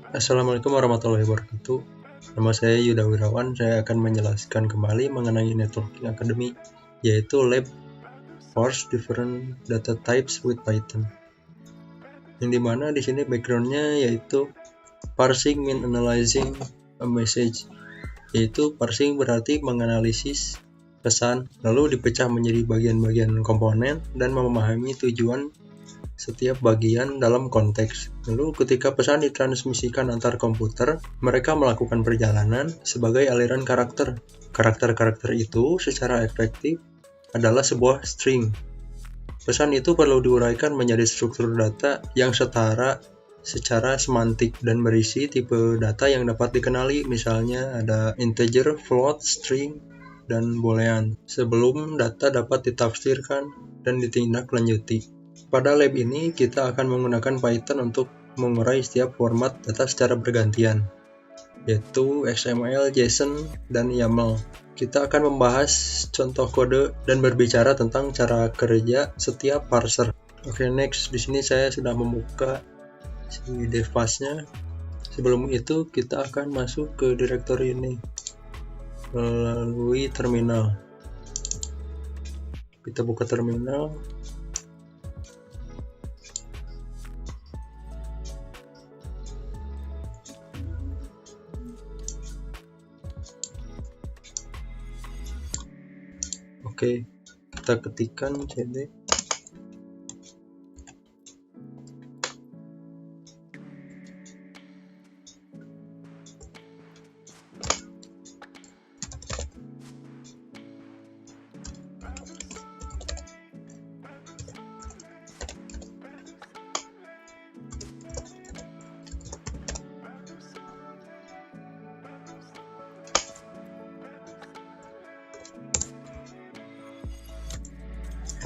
Assalamualaikum warahmatullahi wabarakatuh. Nama saya Yuda Wirawan. Saya akan menjelaskan kembali mengenai Networking Academy, yaitu Lab Parse Different Data Types with Python. Yang dimana di sini backgroundnya yaitu parsing mean analyzing a message, yaitu parsing berarti menganalisis pesan, lalu dipecah menjadi bagian-bagian komponen dan memahami tujuan setiap bagian dalam konteks. Lalu ketika pesan ditransmisikan antar komputer, mereka melakukan perjalanan sebagai aliran karakter. Karakter-karakter itu secara efektif adalah sebuah string. Pesan itu perlu diuraikan menjadi struktur data yang setara secara semantik dan berisi tipe data yang dapat dikenali, misalnya ada integer, float, string, dan boolean, sebelum data dapat ditafsirkan dan ditindaklanjuti. Pada lab ini, kita akan menggunakan Python untuk mengurai setiap format data secara bergantian, yaitu XML, JSON, dan YAML. Kita akan membahas contoh kode dan berbicara tentang cara kerja setiap parser. Oke, next. Di sini saya sudah membuka si devfile-nya. Sebelum itu, kita akan masuk ke direktori ini melalui terminal. Kita buka terminal. Oke, kita ketikkan cd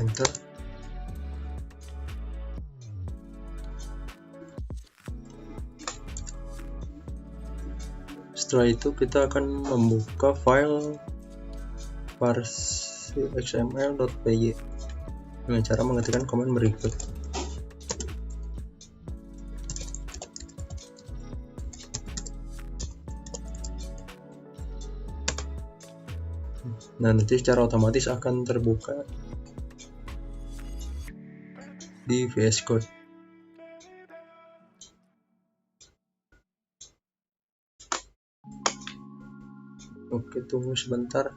enter. Setelah itu kita akan membuka file parse xml.py dengan cara mengetikkan komen berikut. Nah, nanti secara otomatis akan terbuka di VS Code. Oke, tunggu sebentar.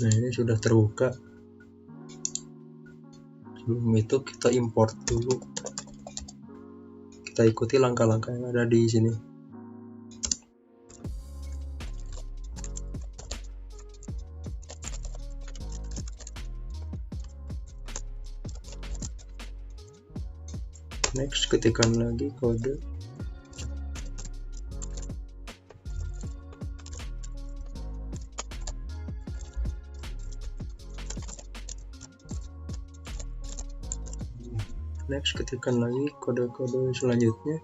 Nah, ini sudah terbuka. Sebelum itu kita import dulu. Kita ikuti langkah-langkah yang ada di sini. Next, ketikkan lagi kode. Next, ketikkan lagi kode-kode selanjutnya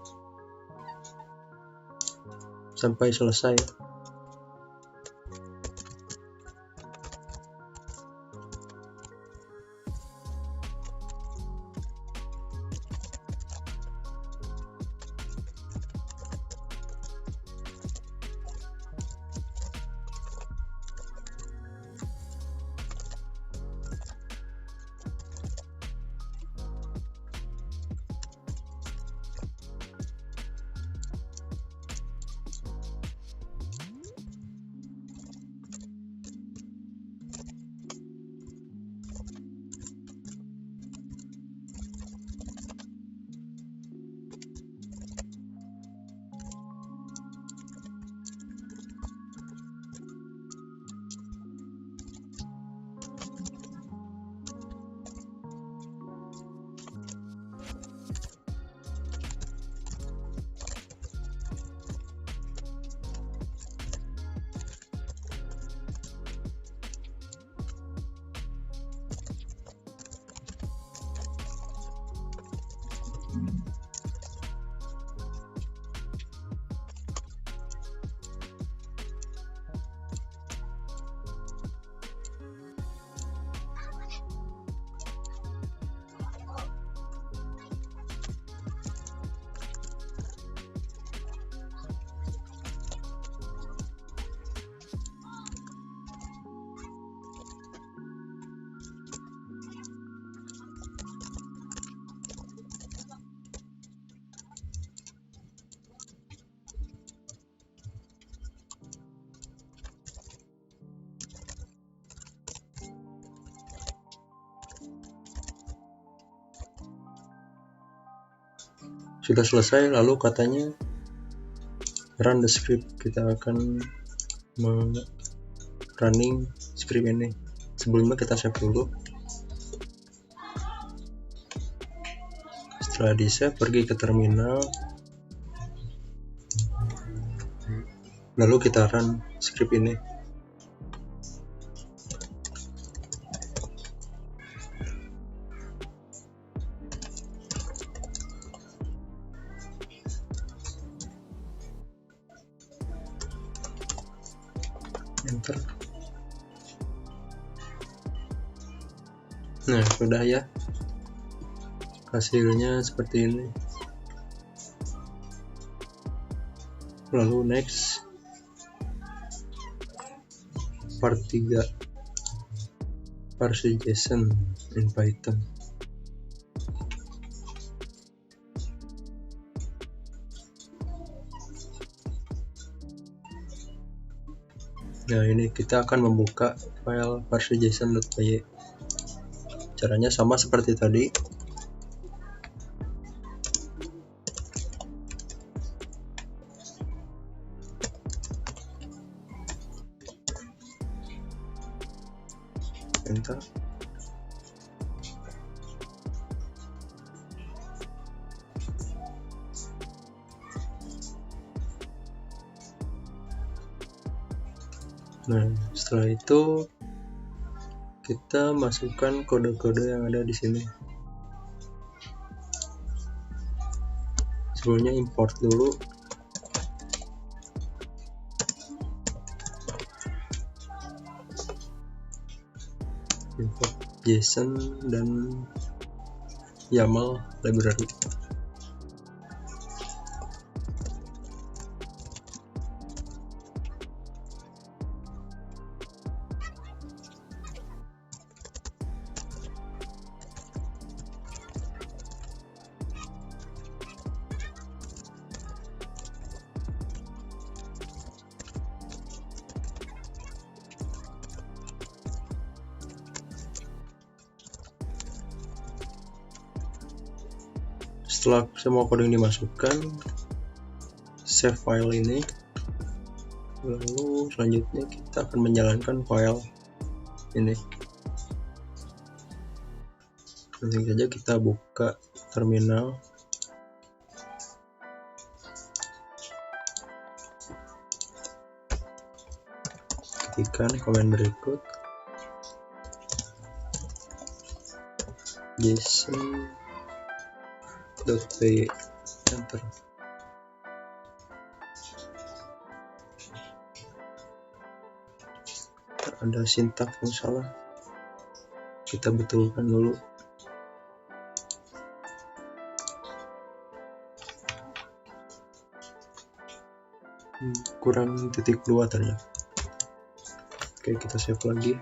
sampai selesai. Sudah selesai, lalu katanya run the script. Kita akan running script ini. Sebelumnya kita save dulu. Setelah di save, pergi ke terminal, lalu kita run script ini. Enter. Nah, sudah ya, hasilnya seperti ini. Lalu next, part 3, Parse JSON in Python. Nah, ini kita akan membuka file parse.json.py. Caranya sama seperti tadi. Enter. Nah, setelah itu kita masukkan kode-kode yang ada di sini. Sebelumnya import dulu. Import JSON dan YAML library. Setelah semua coding dimasukkan, save file ini, lalu selanjutnya kita akan menjalankan file ini. Langsung saja kita buka terminal, ketikkan komen berikut, json.py, enter. Ada sintaks yang salah, kita betulkan dulu. Kurang titik 2 ternyata. Oke, kita save lagi,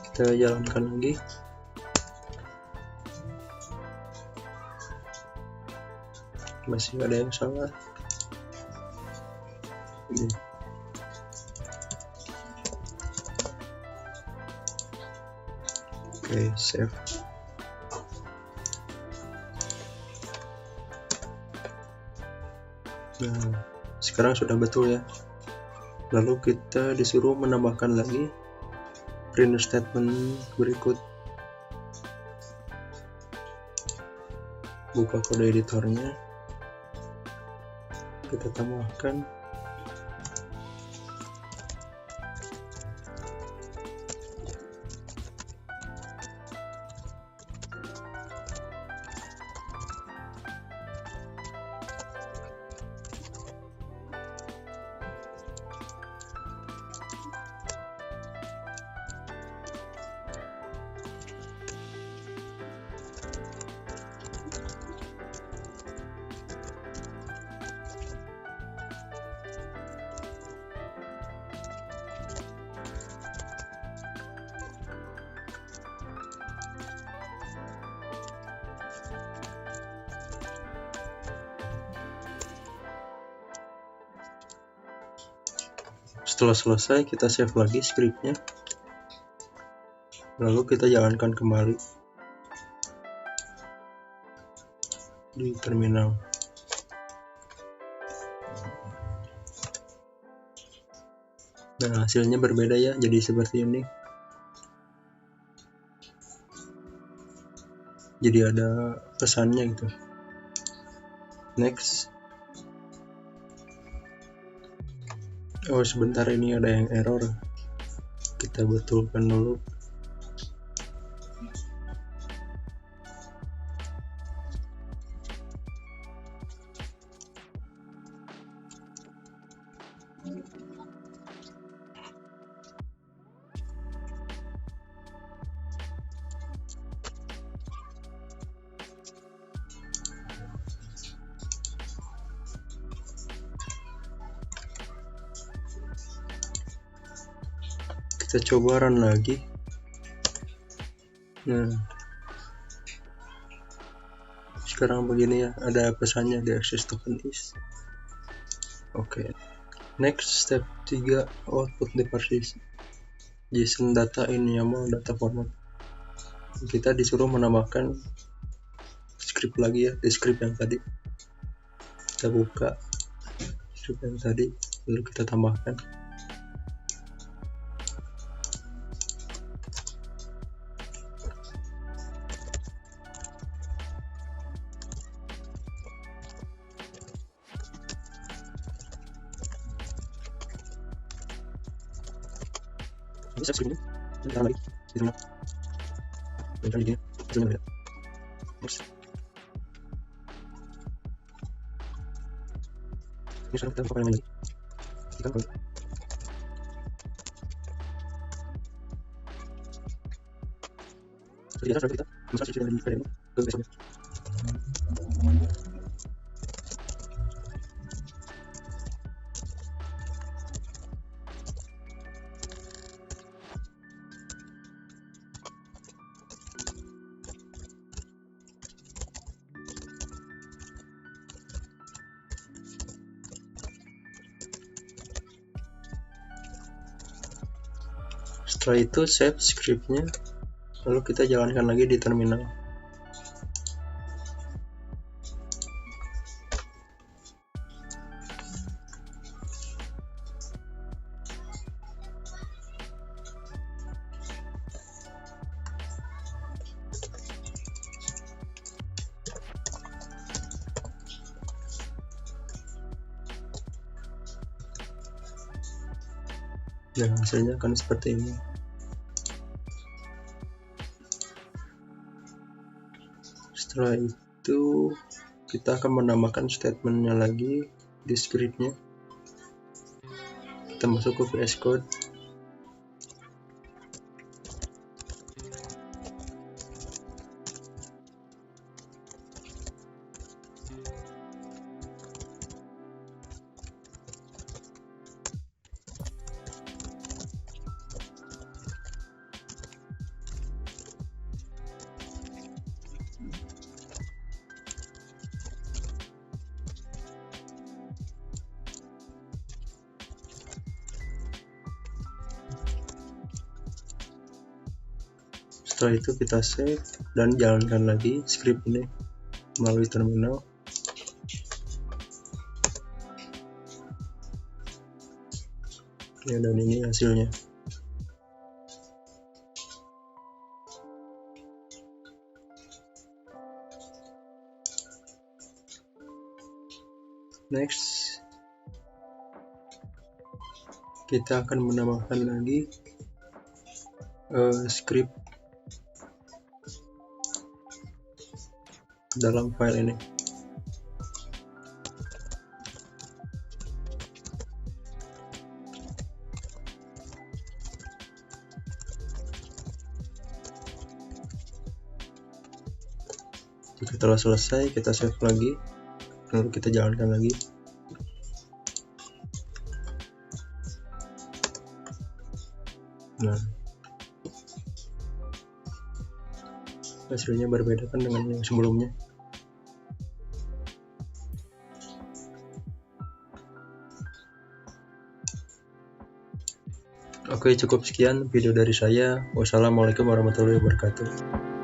kita jalankan lagi. Masih ada yang salah ini. Oke, save. Nah, sekarang sudah betul ya. Lalu kita disuruh menambahkan lagi print statement berikut. Buka kode editornya, kita tambahkan Setelah selesai, kita save lagi scriptnya, lalu kita jalankan kembali. di terminal. Nah, hasilnya berbeda ya, jadi seperti ini. Jadi ada pesannya gitu. Next. Oh, sebentar, ini ada yang error. Kita betulkan dulu. Kita coba run lagi. Nah, sekarang begini ya, ada pesannya the access token is. Oke. Next, step 3, output the Parse JSON data in YAML data format. Kita disuruh menambahkan script lagi ya, di script yang tadi. Kita buka script yang tadi, lalu kita tambahkan. Bisa script ini, kita lagi di terminal. Kita lagi terminal. Next. Ini sekarang kita buka yang lagi. Kita buka. Seperti kita masuk script yang tadi ke besoknya. Setelah itu save scriptnya, lalu kita jalankan lagi di terminal. Dan hasilnya akan seperti ini. Setelah itu kita akan menambahkan statementnya lagi di scriptnya. Kita masuk ke VS Code. Setelah itu kita save dan jalankan lagi script ini melalui terminal. Ya, dan ini hasilnya. Next, kita akan menambahkan lagi script dalam file ini. Jika telah selesai, kita save lagi, lalu kita jalankan lagi. Nah, hasilnya berbeda kan dengan yang sebelumnya. Oke, cukup sekian video dari saya. Wassalamualaikum warahmatullahi wabarakatuh.